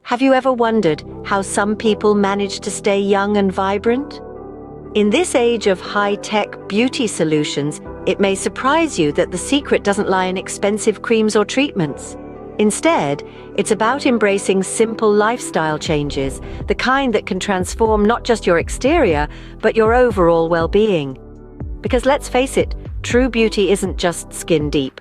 Have you ever wondered how some people manage to stay young and vibrant? In this age of high-tech beauty solutions, it may surprise you that the secret doesn't lie in expensive creams or treatments. Instead, it's about embracing simple lifestyle changes, the kind that can transform not just your exterior, but your overall well-being. Because let's face it, true beauty isn't just skin deep.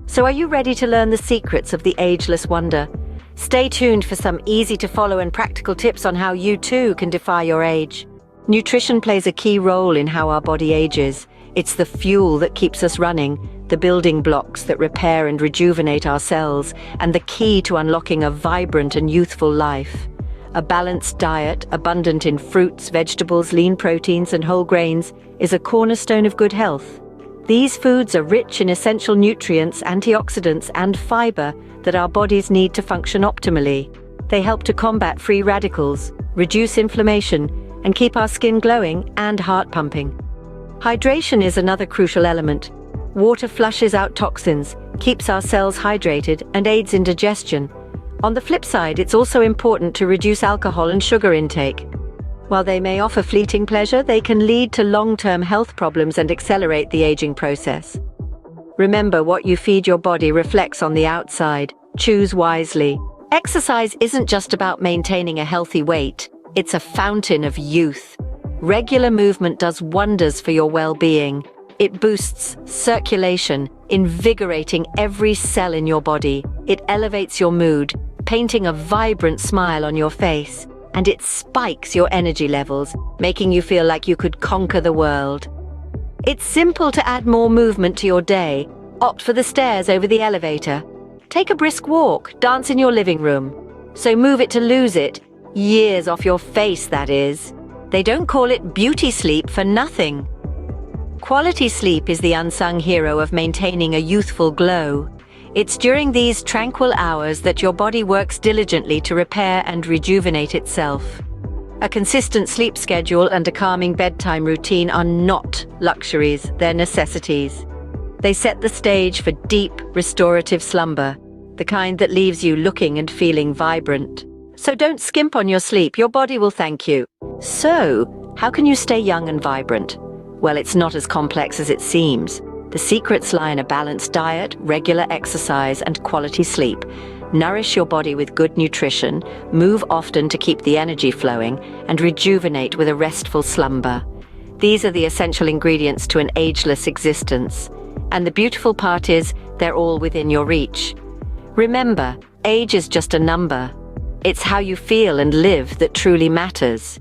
So are you ready to learn the secrets of the Ageless Wonder? Stay tuned for some easy-to-follow and practical tips on how you too can defy your age. Nutrition plays a key role in how our body ages. It's the fuel that keeps us running, the building blocks that repair and rejuvenate our cells, and the key to unlocking a vibrant and youthful life. A balanced diet, abundant in fruits, vegetables, lean proteins, and whole grains, is a cornerstone of good health. These foods are rich in essential nutrients, antioxidants, and fiber that our bodies need to function optimally. They help to combat free radicals, reduce inflammation, and keep our skin glowing and heart pumping. Hydration is another crucial element. Water flushes out toxins, keeps our cells hydrated, and aids in digestion. On the flip side, it's also important to reduce alcohol and sugar intake. While they may offer fleeting pleasure, they can lead to long-term health problems and accelerate the aging process. Remember, what you feed your body reflects on the outside. Choose wisely. Exercise isn't just about maintaining a healthy weight. It's a fountain of youth. Regular movement does wonders for your well-being. It boosts circulation, invigorating every cell in your body. It elevates your mood, painting a vibrant smile on your face. And it spikes your energy levels, making you feel like you could conquer the world. It's simple to add more movement to your day. Opt for the stairs over the elevator. Take a brisk walk, dance in your living room. So move it to lose it. Years off your face, that is. They don't call it beauty sleep for nothing. Quality sleep is the unsung hero of maintaining a youthful glow. It's during these tranquil hours that your body works diligently to repair and rejuvenate itself. A consistent sleep schedule and a calming bedtime routine are not luxuries, they're necessities. They set the stage for deep, restorative slumber, the kind that leaves you looking and feeling vibrant. So don't skimp on your sleep, your body will thank you. So, how can you stay young and vibrant? Well, it's not as complex as it seems. The secrets lie in a balanced diet, regular exercise, and quality sleep. Nourish your body with good nutrition, move often to keep the energy flowing, and rejuvenate with a restful slumber. These are the essential ingredients to an ageless existence. And the beautiful part is, they're all within your reach. Remember, age is just a number. It's how you feel and live that truly matters.